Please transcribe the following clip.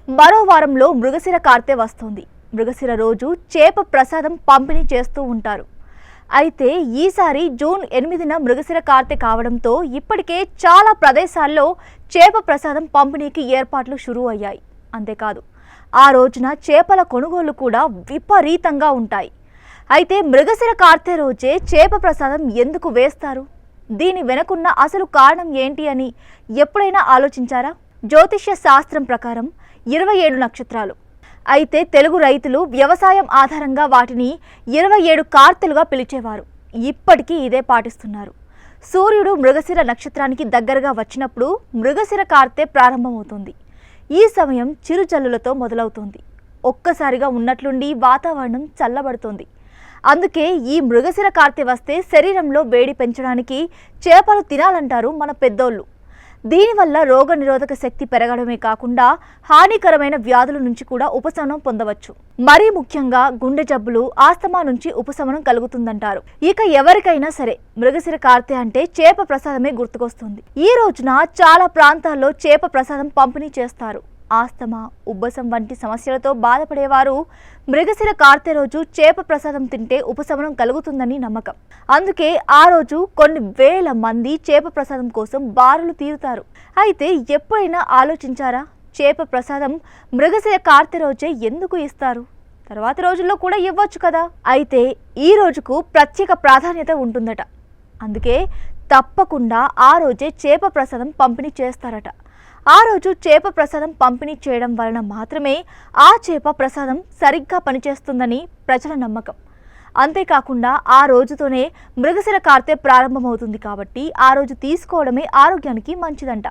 మరో వారంలో మృగశిర కార్తె వస్తుంది. మృగశిర రోజు చేప ప్రసాదం పంపిణీ చేస్తూ ఉంటారు. అయితే ఈసారి జూన్ 8న మృగశిర కార్తె కావడంతో ఇప్పటికే చాలా ప్రదేశాల్లో చేప ప్రసాదం పంపిణీకి ఏర్పాట్లు షురూ అయ్యాయి. అంతేకాదు ఆ రోజున చేపల కొనుగోలు కూడా విపరీతంగా ఉంటాయి. అయితే మృగశిర కార్తె రోజే చేప ప్రసాదం ఎందుకు వేస్తారు? దీని వెనుకున్న అసలు కారణం ఏంటి అని ఎప్పుడైనా ఆలోచించారా? జ్యోతిష్య శాస్త్రం ప్రకారం 27 నక్షత్రాలు. అయితే తెలుగు రైతులు వ్యవసాయం ఆధారంగా వాటిని 27 కార్తెలుగా పిలిచేవారు. ఇప్పటికీ ఇదే పాటిస్తున్నారు. సూర్యుడు మృగశిర నక్షత్రానికి దగ్గరగా వచ్చినప్పుడు మృగశిర కార్తె ప్రారంభమవుతుంది. ఈ సమయం చిరుజల్లులతో మొదలవుతుంది. ఒక్కసారిగా ఉన్నట్లుండి వాతావరణం చల్లబడుతుంది. అందుకే ఈ మృగశిర కార్తె వస్తే శరీరంలో వేడి పెంచడానికి చేపలు తినాలంటారు మన పెద్దోళ్ళు. దీనివల్ల రోగనిరోధక శక్తి పెరగడమే కాకుండా హానికరమైన వ్యాధుల నుంచి కూడా ఉపశమనం పొందవచ్చు. మరీ ముఖ్యంగా గుండె జబ్బులు, ఆస్తమా నుంచి ఉపశమనం కలుగుతుందంటారు. ఇక ఎవరికైనా సరే మృగశిర కార్తె అంటే చేప ప్రసాదమే గుర్తుకొస్తుంది. ఈ రోజున చాలా ప్రాంతాల్లో చేప ప్రసాదం పంపిణీ చేస్తారు. ఆస్తమా, ఉబ్బసం వంటి సమస్యలతో బాధపడేవారు మృగశిర కార్తె రోజు చేప ప్రసాదం తింటే ఉపశమనం కలుగుతుందని నమ్మకం. అందుకే ఆ రోజు కొన్ని వేల మంది చేప ప్రసాదం కోసం బారులు తీరుతారు. అయితే ఎప్పుడైనా ఆలోచించారా, చేప ప్రసాదం మృగశిర కార్తె రోజే ఎందుకు ఇస్తారు? తర్వాత రోజుల్లో కూడా ఇవ్వచ్చు కదా. అయితే ఈ రోజుకు ప్రత్యేక ప్రాధాన్యత ఉంటుందట. అందుకే తప్పకుండా ఆ రోజే చేప ప్రసాదం పంపిణీ చేస్తారట. ఆ రోజు చేప ప్రసాదం పంపిణీ చేయడం వలన మాత్రమే ఆ చేప ప్రసాదం సరిగ్గా పనిచేస్తుందని ప్రజల నమ్మకం. అంతేకాకుండా ఆ రోజుతోనే మృగశిర కార్తె ప్రారంభమవుతుంది కాబట్టి ఆ రోజు తీసుకోవడమే ఆరోగ్యానికి మంచిదంట.